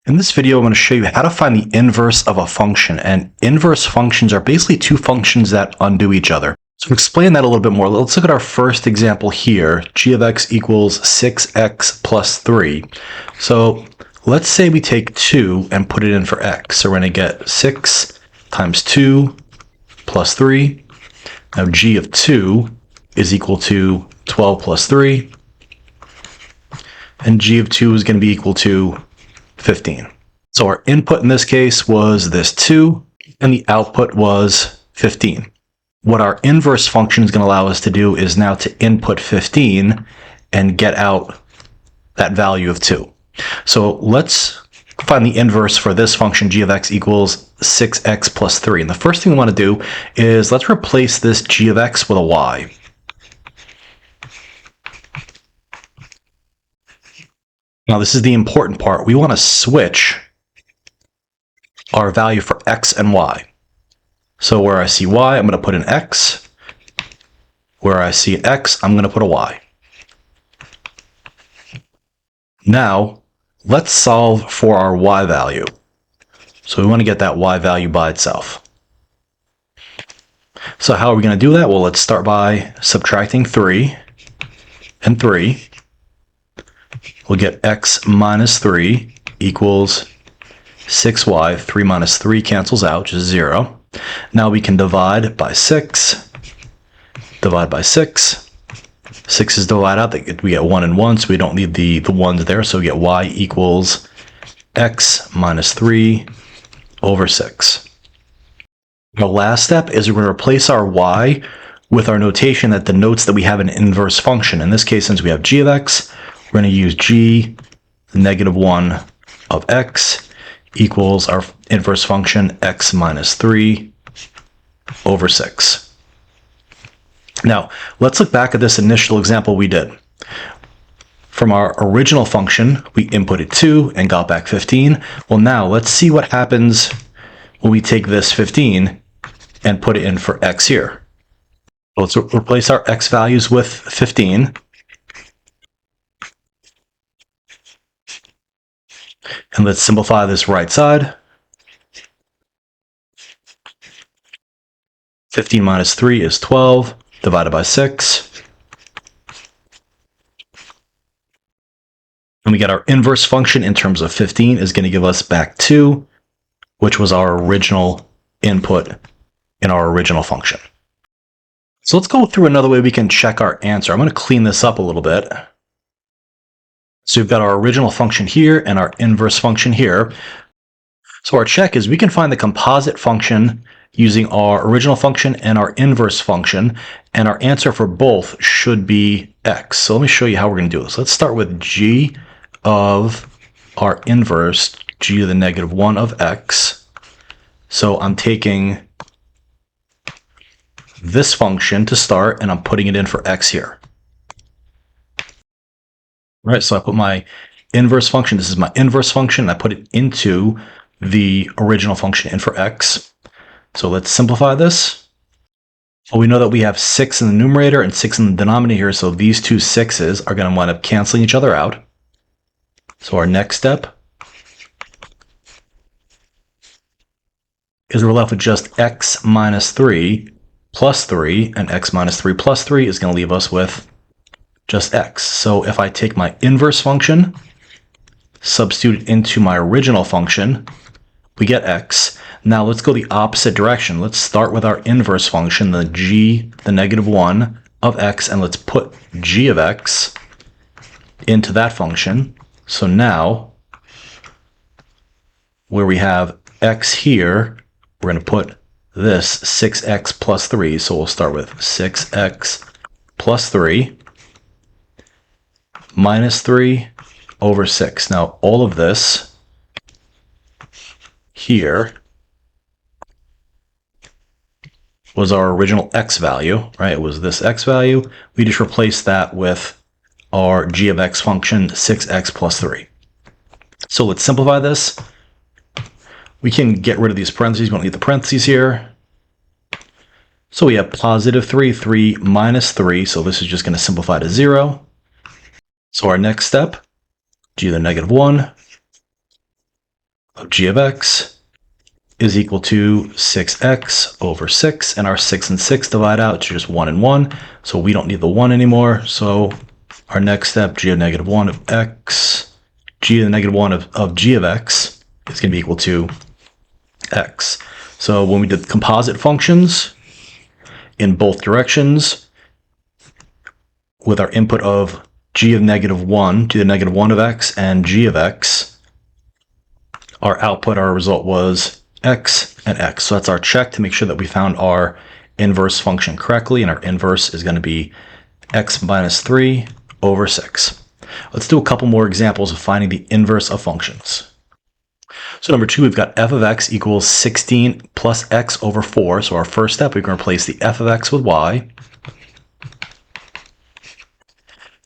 In this video, I'm going to show you how to find the inverse of a function, and inverse functions are basically two functions that undo each other. So to explain that a little bit more, let's look at our first example here. G of x equals 6x plus 3. So let's say we take 2 and put it in for x. So we're going to get 6 times 2 plus 3. Now g of 2 is equal to 12 plus 3. And g of 2 is going to be equal to 15. So our input in this case was this 2, and the output was 15. What our inverse function is going to allow us to do is now to input 15 and get out that value of 2. So let's find the inverse for this function, g of x equals 6x plus 3. And the first thing we want to do is let's replace this g of x with a y. Now this is the important part. We want to switch our value for x and y. So where I see y, I'm going to put an x. Where I see x, I'm going to put a y. Now, let's solve for our y value. So we want to get that y value by itself. So how are we going to do that? Well, let's start by subtracting 3 and 3. We'll get x minus 3 equals 6y. 3 minus 3 cancels out, which is 0. Now we can divide by 6. Divide by 6. 6 is divided out. We get 1 and 1, so we don't need the 1s there. So we get y equals x minus 3 over 6. The last step is we're going to replace our y with our notation that denotes that we have an inverse function. In this case, since we have g of x, we're going to use g, the negative 1 of x, equals our inverse function x minus 3 over 6. Now, let's look back at this initial example we did. From our original function, we inputted 2 and got back 15. Well, now let's see what happens when we take this 15 and put it in for x here. Let's replace our x values with 15. And let's simplify this right side. 15 minus 3 is 12, divided by 6. And we get our inverse function in terms of 15 is going to give us back 2, which was our original input in our original function. So let's go through another way we can check our answer. I'm going to clean this up a little bit. So we've got our original function here and our inverse function here. So our check is we can find the composite function using our original function and our inverse function, and our answer for both should be x. So let me show you how we're going to do this. Let's start with g of our inverse, g to the negative 1 of x. So I'm taking this function to start, and I'm putting it in for x here. Right, so I put my inverse function, this is my inverse function, I put it into the original function in for x. So let's simplify this. Well, we know that we have 6 in the numerator and 6 in the denominator here, so these two 6's are going to wind up canceling each other out. So our next step is we're left with just x minus 3 plus 3, and x minus 3 plus 3 is going to leave us with just x. So if I take my inverse function, substitute it into my original function, we get x. Now let's go the opposite direction. Let's start with our inverse function, the g, the negative 1 of x, and let's put g of x into that function. So now, where we have x here, we're going to put this 6x plus 3. So we'll start with 6x plus 3 minus 3 over 6. Now, all of this here was our original x value, right? It was this x value. We just replaced that with our g of x function, 6x plus 3. So let's simplify this. We can get rid of these parentheses. We don't need the parentheses here. So we have positive 3, 3 minus 3. So this is just going to simplify to 0. So our next step, g to the negative 1 of g of x is equal to 6x over 6, and our 6 and 6 divide out to just 1 and 1, so we don't need the 1 anymore. So our next step, g of negative 1 of x, g of the negative 1 of g of x is going to be equal to x. So when we did composite functions in both directions with our input of g of negative 1 to the negative 1 of x and g of x, our output, our result was x and x. So that's our check to make sure that we found our inverse function correctly, and our inverse is going to be x minus 3 over 6. Let's do a couple more examples of finding the inverse of functions. So number 2, we've got f of x equals 16 plus x over 4. So our first step, we're going to replace the f of x with y.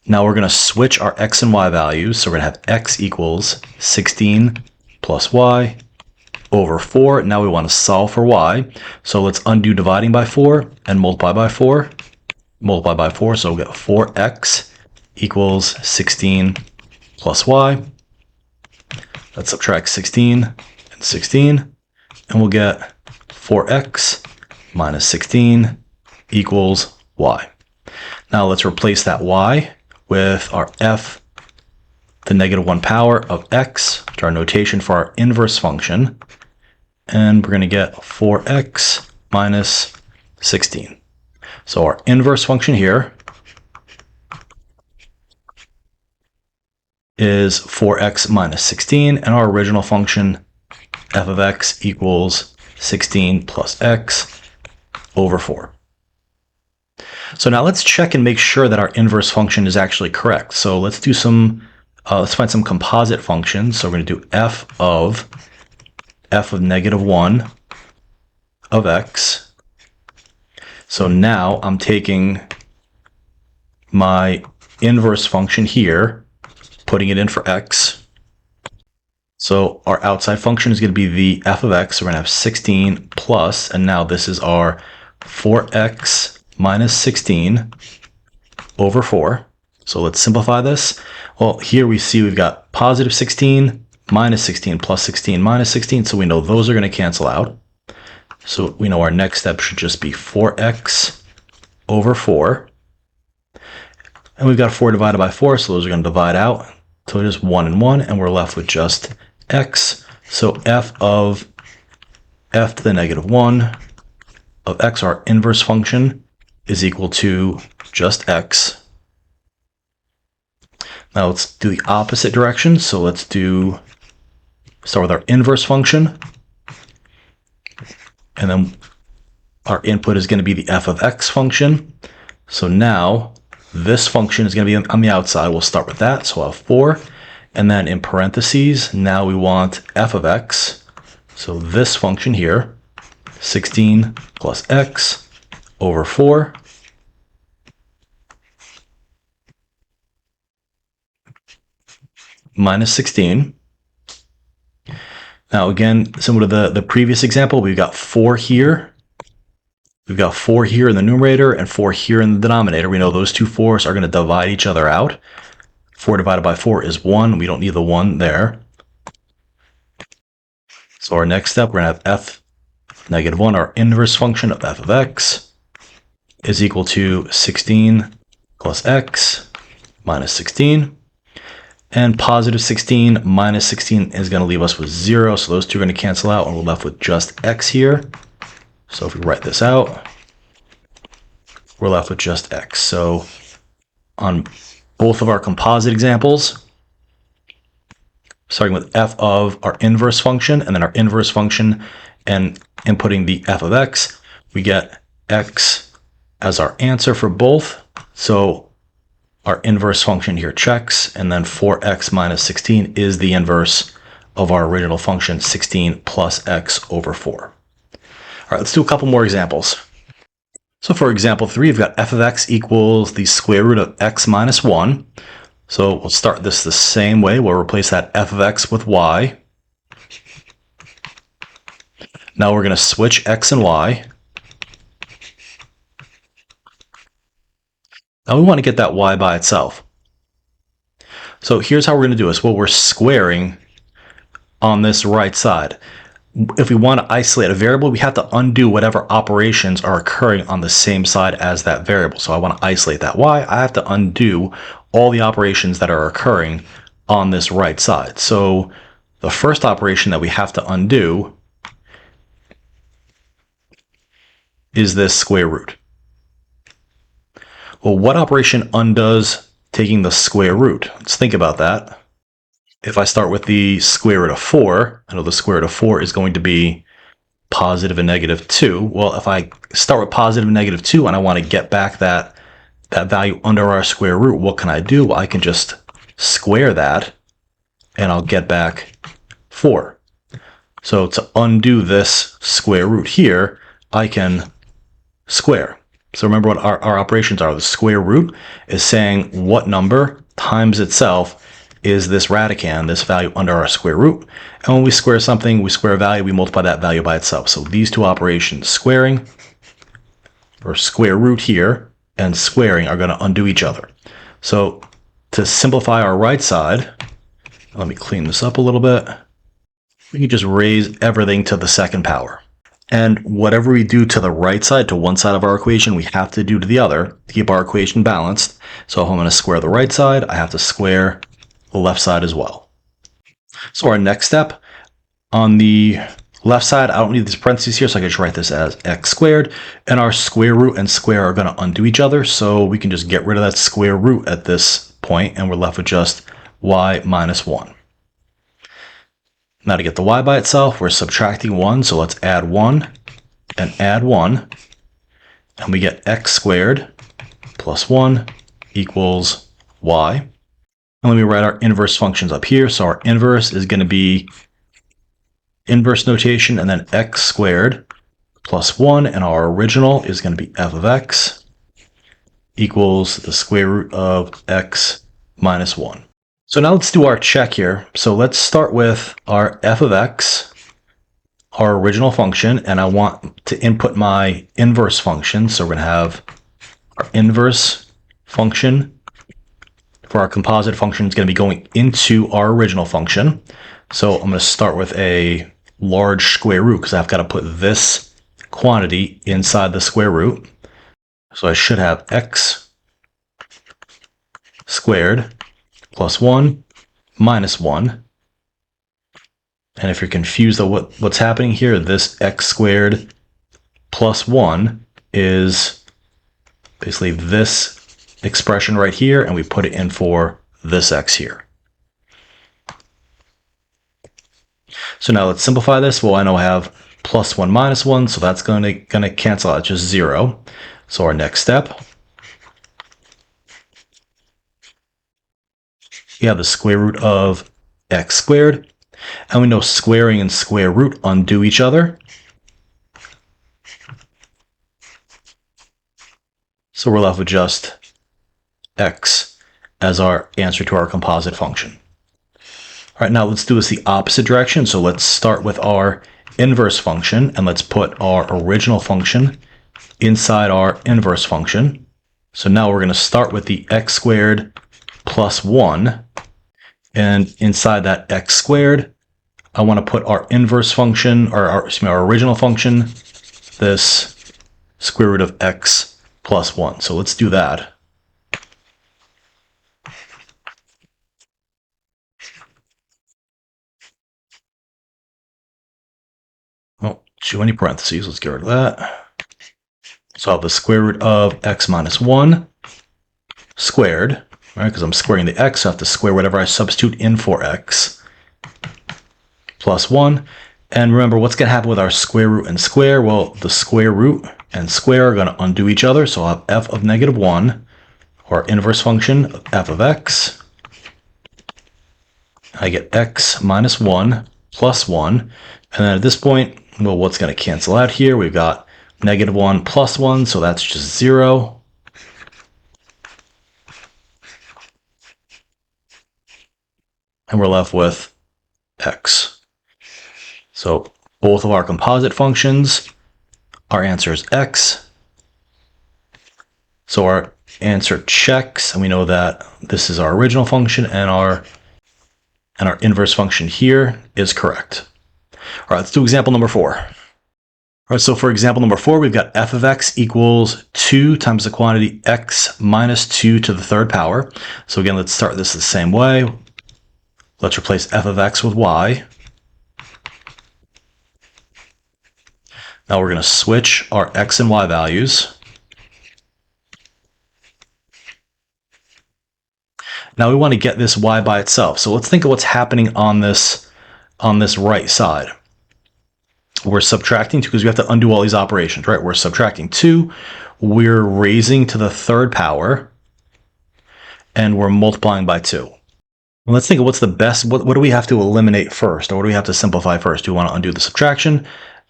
Now we're going to switch our x and y values. So we're going to have x equals 16 plus y over 4. Now we want to solve for y. So let's undo dividing by 4 and multiply by 4. Multiply by 4, so we'll get 4x equals 16 plus y. Let's subtract 16 and 16, and we'll get 4x minus 16 equals y. Now let's replace that y with our f, the negative 1 power of x, to our notation for our inverse function, and we're going to get 4x minus 16. So our inverse function here is 4x minus 16, and our original function, f of x equals 16 plus x over 4. So now let's check and make sure that our inverse function is actually correct. So let's do let's find some composite functions. So we're going to do f of negative 1 of x. So now I'm taking my inverse function here, putting it in for x. So our outside function is going to be the f of x. So we're going to have 16 plus, and now this is our 4x minus 16 over 4. So let's simplify this. Well, here we see we've got positive 16 minus 16 plus 16 minus 16, so we know those are going to cancel out. So we know our next step should just be 4x over 4. And we've got 4 divided by 4, so those are going to divide out. So it is 1 and 1, and we're left with just x. So f of f to the negative 1 of x, our inverse function, is equal to just x. Now let's do the opposite direction. So let's start with our inverse function. And then our input is going to be the f of x function. So now this function is going to be on the outside. We'll start with that. So I'll have 4. And then in parentheses, now we want f of x. So this function here, 16 plus x over 4. Minus 16. Now again, similar to the previous example, we've got 4 here. We've got 4 here in the numerator and 4 here in the denominator. We know those two 4s are going to divide each other out. 4 divided by 4 is 1. We don't need the 1 there. So our next step, we're going to have f negative 1, our inverse function of f of x, is equal to 16 plus x minus 16. And positive 16 minus 16 is going to leave us with 0. So those two are going to cancel out, and we're left with just x here. So if we write this out, we're left with just x. So on both of our composite examples, starting with f of our inverse function and then our inverse function and inputting the f of x, we get x as our answer for both. So our inverse function here checks, and then 4x minus 16 is the inverse of our original function, 16 plus x over 4. All right, let's do a couple more examples. So for example 3, we've got f of x equals the square root of x minus 1. So we'll start this the same way. We'll replace that f of x with y. Now we're going to switch x and y. Now we want to get that y by itself. So here's how we're going to do this. Well, we're squaring on this right side. If we want to isolate a variable, we have to undo whatever operations are occurring on the same side as that variable. So I want to isolate that y. I have to undo all the operations that are occurring on this right side. So the first operation that we have to undo is this square root. Well, what operation undoes taking the square root? Let's think about that. If I start with the square root of 4, I know the square root of 4 is going to be positive and negative 2. Well, if I start with positive and negative 2 and I want to get back that value under our square root, what can I do? Well, I can just square that and I'll get back 4. So to undo this square root here, I can square. So remember what our operations are. The square root is saying what number times itself is this radicand, this value under our square root. And when we square something, we square a value, we multiply that value by itself. So these two operations, squaring or square root here and squaring, are going to undo each other. So to simplify our right side, let me clean this up a little bit. We can just raise everything to the second power. And whatever we do to the right side, to one side of our equation, we have to do to the other to keep our equation balanced. So if I'm going to square the right side, I have to square the left side as well. So our next step, on the left side, I don't need these parentheses here, so I can just write this as x squared. And our square root and square are going to undo each other, so we can just get rid of that square root at this point, and we're left with just y minus 1. Now to get the y by itself, we're subtracting 1, so let's add 1 and add 1, and we get x squared plus 1 equals y. And let me write our inverse functions up here. So our inverse is going to be inverse notation and then x squared plus 1, and our original is going to be f of x equals the square root of x minus 1. So now let's do our check here. So let's start with our f of x, our original function, and I want to input my inverse function. So we're going to have our inverse function for our composite function is going to be going into our original function. So I'm going to start with a large square root because I've got to put this quantity inside the square root. So I should have x squared plus 1 minus 1. And if you're confused of what's happening here, this x squared plus 1 is basically this expression right here, and we put it in for this x here. So now let's simplify this. Well, I know I have plus 1 minus 1, so that's going to cancel out, just 0. So our next step, we have the square root of x squared, and we know squaring and square root undo each other. So we're left with just x as our answer to our composite function. All right, now let's do this the opposite direction. So let's start with our inverse function, and let's put our original function inside our inverse function. So now we're going to start with the x squared plus 1, and inside that x squared, I want to put our inverse function, or our original function, this square root of x plus 1. So let's do that. Oh, too many parentheses. Let's get rid of that. So I have the square root of x minus 1 squared, right? Because I'm squaring the x, so I have to square whatever I substitute in for x, plus 1. And remember, what's going to happen with our square root and square? Well, the square root and square are going to undo each other. So I'll have f of negative 1, or inverse function of f of x. I get x minus 1 plus 1. And then at this point, well, what's going to cancel out here? We've got negative 1 plus 1, so that's just 0. And we're left with x. So both of our composite functions, our answer is x. So our answer checks, and we know that this is our original function, and our And our inverse function here is correct. All right, let's do example number 4. All right, so for example number 4, we've got f of x equals 2 times the quantity x minus 2 to the third power. So again, let's start this the same way. Let's replace f of x with y. Now we're going to switch our x and y values. Now we want to get this y by itself. So let's think of what's happening on this right side. We're subtracting 2 because we have to undo all these operations, right? We're subtracting 2, we're raising to the third power, and we're multiplying by 2. And let's think of what's the best, what do we have to eliminate first, or what do we have to simplify first? Do we want to undo the subtraction,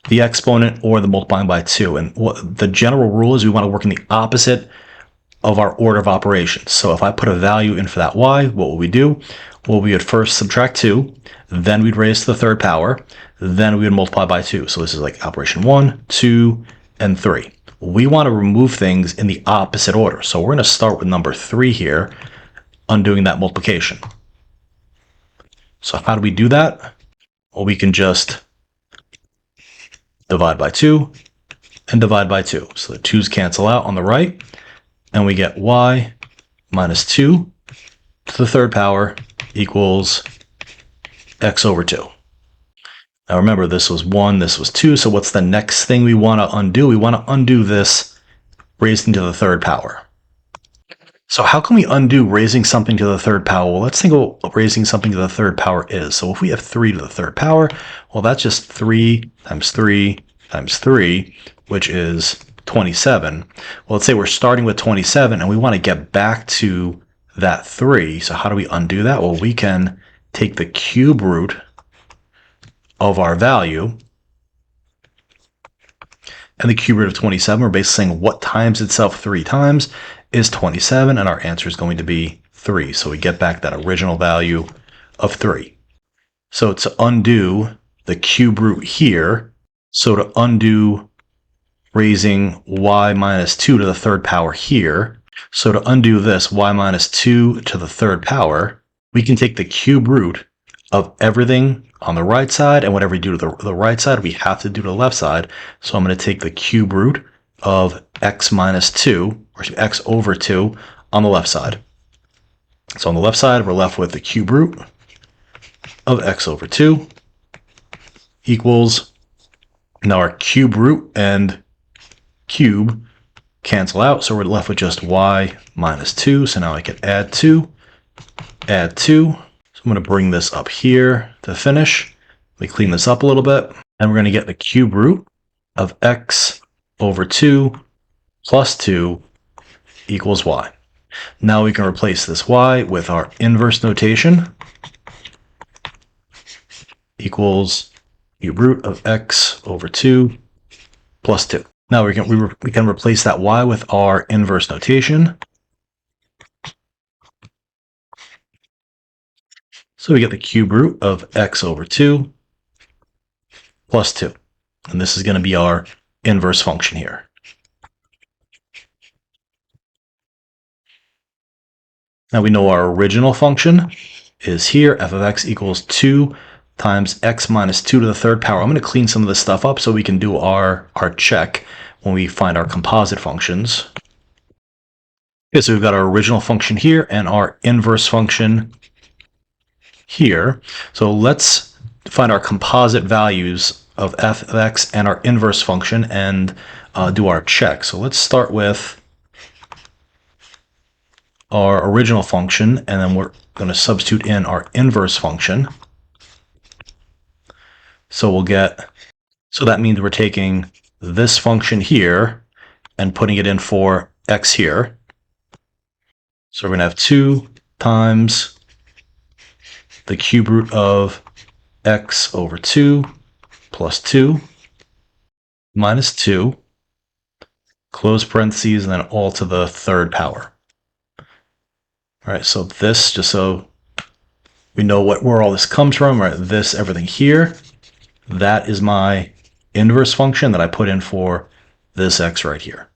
the exponent, or the multiplying by 2? And what the general rule is we want to work in the opposite of our order of operations. So if I put a value in for that y, what will we do? Well, we would first subtract 2, then we'd raise to the third power, then we would multiply by 2. So this is like operation 1, 2, and 3. We want to remove things in the opposite order. So we're going to start with number 3 here, undoing that multiplication. So how do we do that? Well, we can just divide by 2 and divide by 2. So the 2's cancel out on the right, and we get y minus 2 to the third power equals x over 2. Now remember, this was 1, this was 2, so what's the next thing we want to undo? We want to undo this raising to the third power. So how can we undo raising something to the third power? Well, let's think of what raising something to the third power is. So if we have 3 to the third power, well, that's just 3 times 3 times 3, which is 27. Well, let's say we're starting with 27 and we want to get back to that 3. So how do we undo that? Well, we can take the cube root of our value, and the cube root of 27, we're basically saying what times itself 3 times is 27, and our answer is going to be 3. So we get back that original value of 3. So to undo the cube root here, so to undo raising y minus 2 to the third power here, so to undo this y minus 2 to the third power, we can take the cube root of everything on the right side, and whatever we do to the right side, we have to do to the left side. So I'm going to take the cube root of x minus 2, or x over 2, on the left side. So on the left side, we're left with the cube root of x over 2 equals, now our cube root and cube cancel out, so we're left with just y minus 2. So now I can add 2, add 2. I'm going to bring this up here to finish. We clean this up a little bit, and we're going to get the cube root of x over 2 plus 2 equals y. Now we can replace this y with our inverse notation, equals cube root of x over 2 plus 2. Now we can replace that y with our inverse notation. So we get the cube root of x over 2 plus 2. And this is going to be our inverse function here. Now we know our original function is here. F of x equals 2 times x minus 2 to the third power. I'm going to clean some of this stuff up so we can do our check when we find our composite functions. Okay, so we've got our original function here and our inverse function here. So let's find our composite values of f of x and our inverse function and do our check. So let's start with our original function, and then we're going to substitute in our inverse function. So we'll get, so that means we're taking this function here and putting it in for x here. So we're going to have 2 times the cube root of x over 2 plus 2 minus 2, close parentheses, and then all to the third power. All right, so this, just so we know where all this comes from, right? This, everything here, that is my inverse function that I put in for this x right here.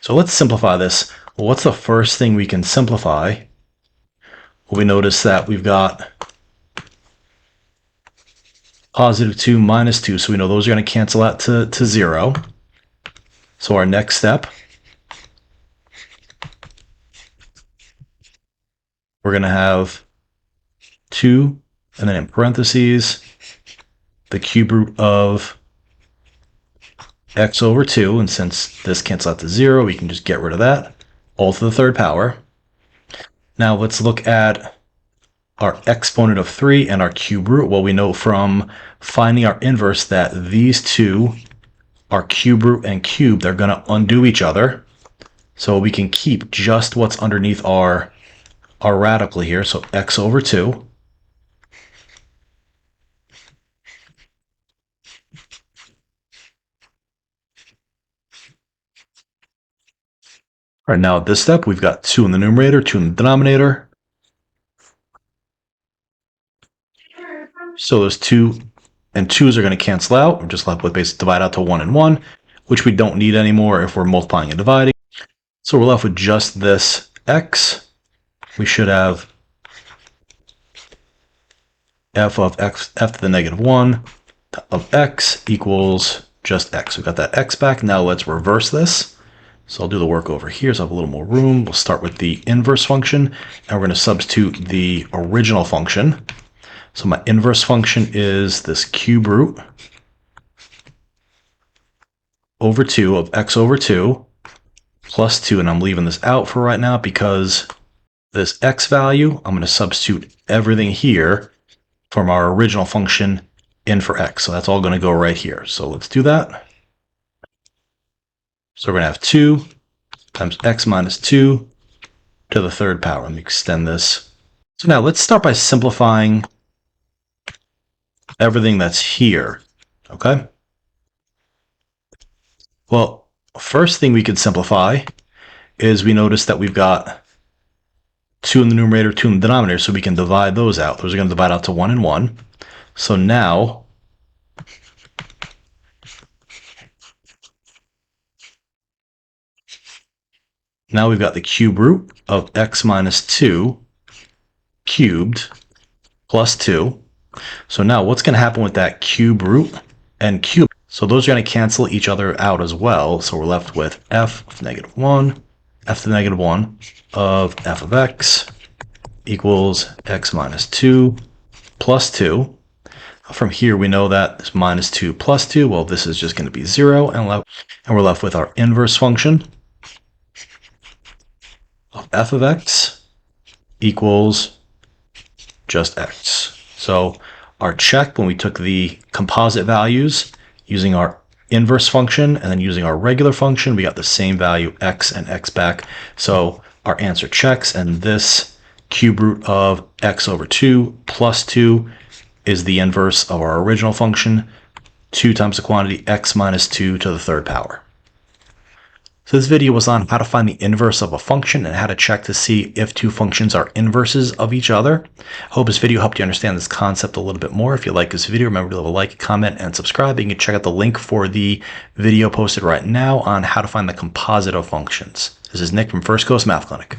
So let's simplify this. Well, what's the first thing we can simplify? we notice that we've got positive 2, minus 2, so we know those are going to cancel out to 0. So our next step, we're going to have 2, and then in parentheses, the cube root of x over 2, and since this cancels out to 0, we can just get rid of that, all to the third power. Now let's look at our exponent of 3 and our cube root. Well, we know from finding our inverse that these two are cube root and cube. They're going to undo each other. So we can keep just what's underneath our radical here. So x over 2. All right, now at this step, we've got 2 in the numerator, 2 in the denominator. So those 2 and 2's are going to cancel out. We're just left with basically divide out to 1 and 1, which we don't need anymore if we're multiplying and dividing. So we're left with just this x. We should have f of x, f to the negative 1 of x equals just x. We got that x back. Now let's reverse this. So I'll do the work over here so I have a little more room. We'll start with the inverse function, and we're going to substitute the original function. So my inverse function is this cube root over 2 of x over 2 plus 2, and I'm leaving this out for right now because this x value, I'm going to substitute everything here from our original function in for x. So that's all going to go right here. So let's do that. So we're going to have 2 times x minus 2 to the third power. Let me extend this. So now let's start by simplifying everything that's here, okay? Well, first thing we could simplify is we notice that we've got 2 in the numerator, 2 in the denominator, so we can divide those out. Those are going to divide out to 1 and 1. So now we've got the cube root of x minus 2 cubed plus 2. So now what's going to happen with that cube root and cube? So those are going to cancel each other out as well. So we're left with f of negative 1, f to the negative 1 of f of x equals x minus 2 plus 2. From here, we know that this minus 2 plus 2, well, this is just going to be 0, and we're left with our inverse function of f of x equals just x. So our check, when we took the composite values using our inverse function and then using our regular function, we got the same value, x and x back. So our answer checks, and this cube root of x over 2 plus 2 is the inverse of our original function, 2 times the quantity x minus 2 to the third power. So this video was on how to find the inverse of a function and how to check to see if two functions are inverses of each other. I hope this video helped you understand this concept a little bit more. If you like this video, remember to leave a like, comment, and subscribe. You can check out the link for the video posted right now on how to find the composite of functions. This is Nick from First Coast Math Clinic.